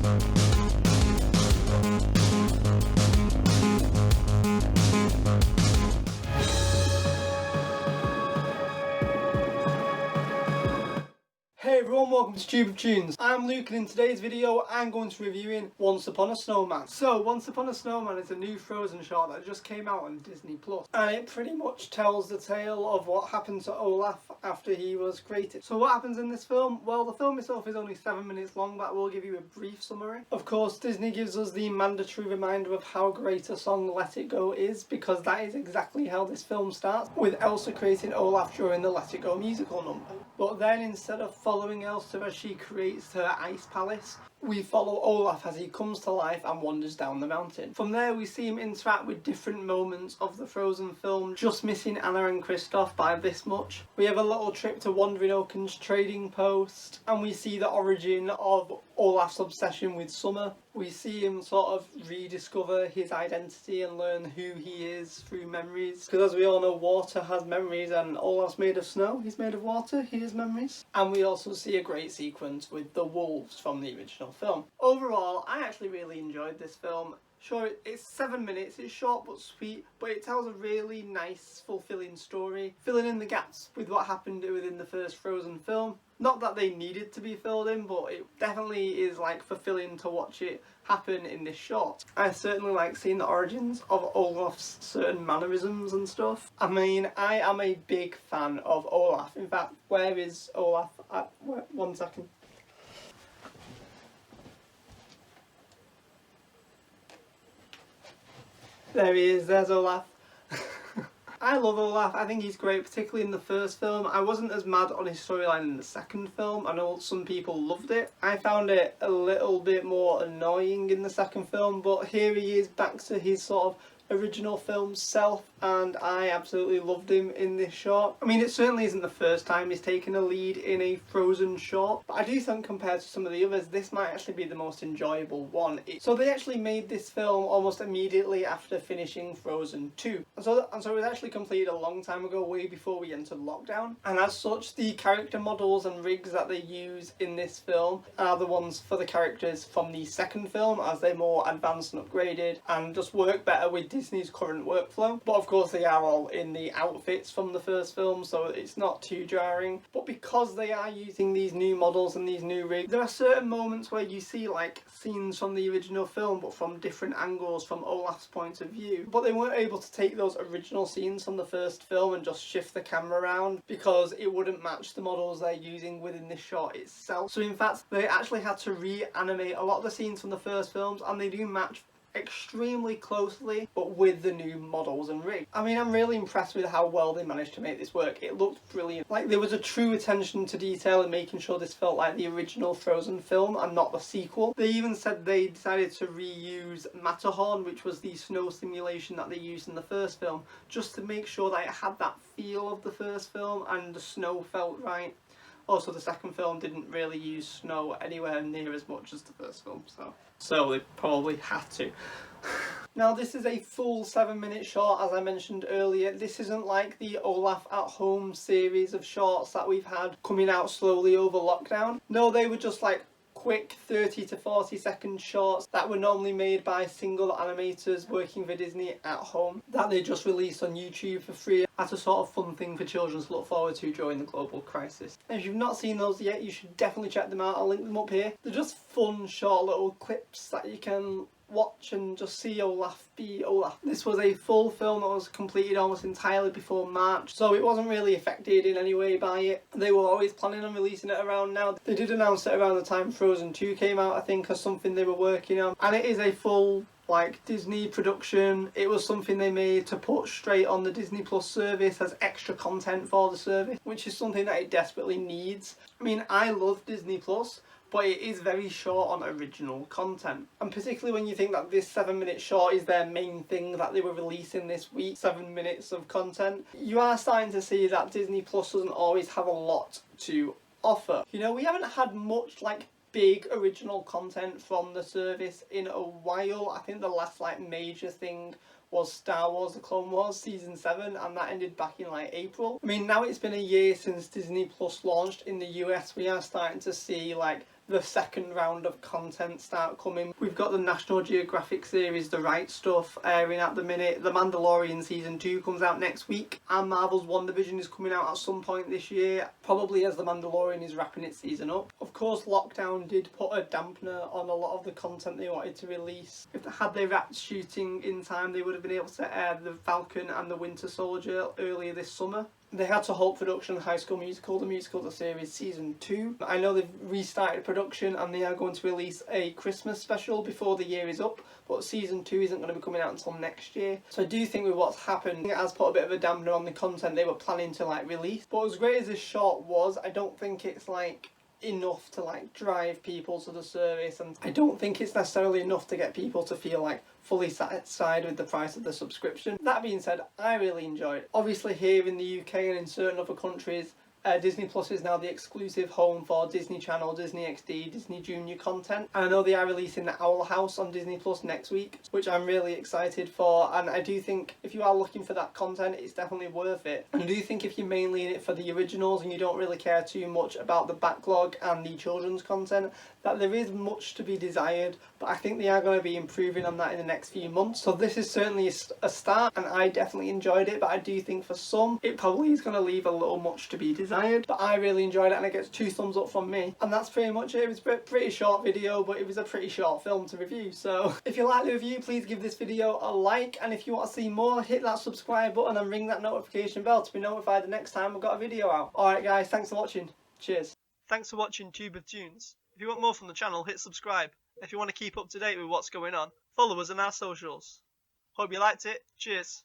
Hey everyone, welcome to Toons. I'm Luke and in today's video I'm going to be reviewing Once Upon a Snowman. So Once Upon a Snowman is a new Frozen short that just came out on Disney Plus, and it pretty much tells the tale of what happened to Olaf after he was created. So what happens in this film? Well, the film itself is only 7 minutes long, but I will give you a brief summary. Of course, Disney gives us the mandatory reminder of how great a song Let It Go is, because that is exactly how this film starts, with Elsa creating Olaf during the Let It Go musical number. But then instead of following Elsa as she creates her ice palace, we follow Olaf as he comes to life and wanders down the mountain. From there we see him interact with different moments of the Frozen film, just missing Anna and Kristoff by this much. We have a little trip to Wandering Oaken's trading post, and we see the origin of Olaf's obsession with summer. We see him sort of rediscover his identity and learn who he is through memories. Because as we all know, water has memories, and Olaf's made of snow, he's made of water, he has memories. And we also see a great sequence with the wolves from the original film. Overall, I actually really enjoyed this film. Sure, it's 7 minutes, it's short but sweet, but it tells a really nice, fulfilling story, filling in the gaps with what happened within the first Frozen film. Not that they needed to be filled in, but it definitely is like fulfilling to watch it happen in this short. I certainly like seeing the origins of Olaf's certain mannerisms and stuff. I mean, I am a big fan of Olaf. In fact, where is Olaf? One second. There he is, there's Olaf. I love Olaf, I think he's great, particularly in the first film. I wasn't as mad on his storyline in the second film. I know some people loved it. I found it a little bit more annoying in the second film, but here he is back to his sort of original film self, and I absolutely loved him in this short. I mean, it certainly isn't the first time he's taken a lead in a Frozen short, but I do think compared to some of the others, this might actually be the most enjoyable one. So they actually made this film almost immediately after finishing Frozen 2. And so it was actually completed a long time ago, way before we entered lockdown. And as such, the character models and rigs that they use in this film are the ones for the characters from the second film, as they're more advanced and upgraded and just work better with Disney's current workflow. But of course they are all in the outfits from the first film, so it's not too jarring. But because they are using these new models and these new rigs, there are certain moments where you see like scenes from the original film but from different angles from Olaf's point of view. But they weren't able to take those original scenes from the first film and just shift the camera around, because it wouldn't match the models they're using within this shot itself. So in fact they actually had to reanimate a lot of the scenes from the first films, and they do match extremely closely but with the new models and rig. I mean, I'm really impressed with how well they managed to make this work. It looked brilliant. Like, there was a true attention to detail in making sure this felt like the original Frozen film and not the sequel. They even said they decided to reuse Matterhorn, which was the snow simulation that they used in the first film, just to make sure that it had that feel of the first film and the snow felt right. Also, the second film didn't really use snow anywhere near as much as the first film, so they probably had to. Now, this is a full 7 minute short, as I mentioned earlier. This isn't like the Olaf at Home series of shorts that we've had coming out slowly over lockdown. No, they were just like quick 30 to 40 second shorts that were normally made by single animators working for Disney at home, that they just released on YouTube for free as a sort of fun thing for children to look forward to during the global crisis. And if you've not seen those yet, you should definitely check them out. I'll link them up here. They're just fun short little clips that you can watch and just see Olaf be Olaf. This was a full film that was completed almost entirely before March, so it wasn't really affected in any way by it. They were always planning on releasing it around now. They did announce it around the time Frozen 2 came out, I think, as something they were working on, and it is a full like Disney production. It was something they made to put straight on the Disney Plus service as extra content for the service, which is something that it desperately needs. I mean, I love Disney Plus, but it is very short on original content. And particularly when you think that this 7 minute short is their main thing that they were releasing this week, 7 minutes of content, you are starting to see that Disney Plus doesn't always have a lot to offer. You know, we haven't had much like big original content from the service in a while. I think the last like major thing was Star Wars The Clone Wars Season 7, and that ended back in like April. I mean, now it's been a year since Disney Plus launched in the US, we are starting to see like the second round of content start coming. We've got the National Geographic series The Right Stuff airing at the minute. The Mandalorian season 2 comes out next week, and Marvel's WandaVision is coming out at some point this year, probably as the Mandalorian is wrapping its season up. Of course, lockdown did put a dampener on a lot of the content they wanted to release. Had they wrapped shooting in time, they would have been able to air The Falcon and The Winter Soldier earlier this summer. They had to halt production of High School Musical, the musical, the series, season 2. I know they've restarted production and they are going to release a Christmas special before the year is up, but season 2 isn't going to be coming out until next year. So I do think with what's happened, it has put a bit of a dampener on the content they were planning to release. But as great as this short was, I don't think it's enough to drive people to the service, and I don't think it's necessarily enough to get people to feel fully satisfied with the price of the subscription. That being said, I really enjoyed it. Obviously here in the UK and in certain other countries, Disney Plus is now the exclusive home for Disney Channel, Disney XD, Disney Junior content. And I know they are releasing the Owl House on Disney Plus next week, which I'm really excited for. And I do think if you are looking for that content, it's definitely worth it. And I do think if you're mainly in it for the originals and you don't really care too much about the backlog and the children's content, that there is much to be desired. But I think they are going to be improving on that in the next few months. So this is certainly a start, and I definitely enjoyed it. But I do think for some, it probably is going to leave a little much to be desired. But I really enjoyed it, and it gets 2 thumbs up from me. And that's pretty much it. It was a pretty short video, but it was a pretty short film to review. So if you like the review, please give this video a like. And if you want to see more, hit that subscribe button and ring that notification bell to be notified the next time I've got a video out. Alright guys, thanks for watching. Cheers. Thanks for watching Tube of Tunes. If you want more from the channel, hit subscribe. If you want to keep up to date with what's going on, follow us on our socials. Hope you liked it. Cheers.